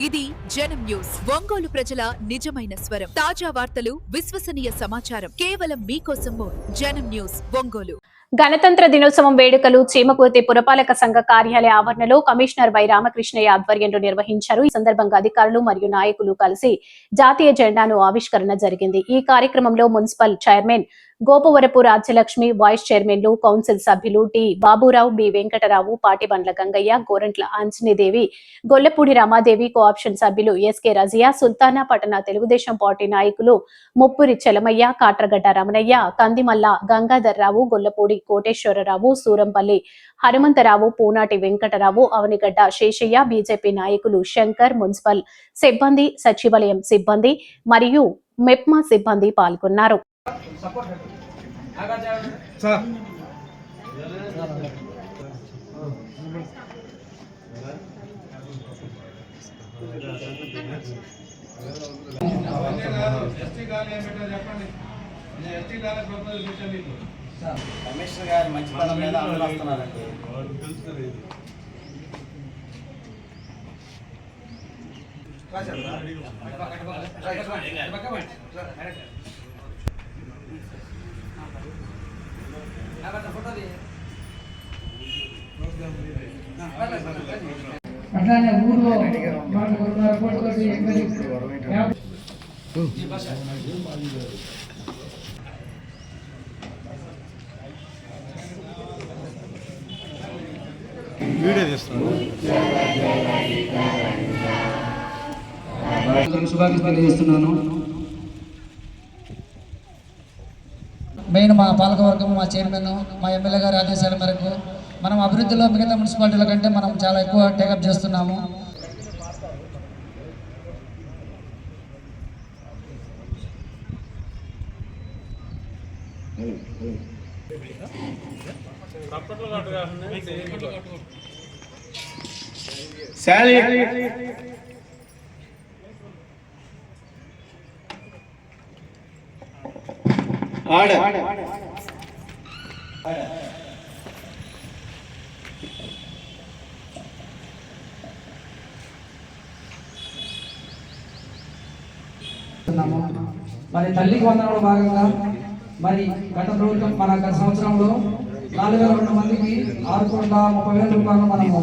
ఇది జనం న్యూస్. ఒంగోలు ప్రజల నిజమైన స్వరం. తాజా వార్తలు, విశ్వసనీయ సమాచారం కేవలం మీకోసం. జనం న్యూస్ ఒంగోలు. గణతంత్ర దినోత్సవం వేడుకలు చీమకుర్తి పురపాలక సంఘ కార్యాలయ ఆవరణలో కమిషనర్ వై రామకృష్ణయ్య ఆధ్వర్యంలో నిర్వహించారు. ఈ సందర్భంగా అధికారులు మరియు నాయకులు కలిసి జాతీయ జెండాను ఆవిష్కరణ జరిగింది. ఈ కార్యక్రమంలో municipal chairman Gopavarapu Rajyalakshmi, vice చైర్మన్లు, కౌన్సిల్ సభ్యులు T Baburao, B Venkatarao, Patibandla Gangaiah, Gorantla Anjanedevi, Gollapudi Ramadevi, cooption సభ్యులు ఎస్కే రజియా, సుల్తానా పట్టణ తెలుగుదేశం పార్టీ నాయకులు ముప్పురి చలమయ్య, కాట్రగడ్డ రమణయ్య, కందిమల్ల గంగాధర్రావు, గొల్లపూడి కోటేశ్వరరావు, సూరంపల్లి హనుమంతరావు, పూనాటి వెంకటరావు, అవనిగడ్డ శేషయ్య, బీజేపీ నాయకులు శంకర్, మున్సిపల్ సిబ్బంది, సచివాలయం సిబ్బంది మరియు మెప్మా సిబ్బంది పాల్గొన్నారు. కమిషనర్ గారు మంచి పనుల మీద అమలు వస్తున్నారండి. అట్లానే ఊర్లో వీడియో తీస్తున్నాను. శుభాకాంక్షలు తెలియజేస్తున్నాను. మెయిన్ మా పాలకవర్గం, మా చైర్మన్, మా ఎమ్మెల్యే గారి ఆదేశాల మేరకు మనం అభివృద్ధిలో మిగతా మున్సిపాలిటీల కంటే మనం చాలా ఎక్కువ టేకప్ చేస్తున్నాము. మరి తల్లికి వందనంలో భాగంగా మరి గత ప్రభుత్వం మన గత సంవత్సరంలో 4,200 మందికి 6,30,000 రూపాయలు మనము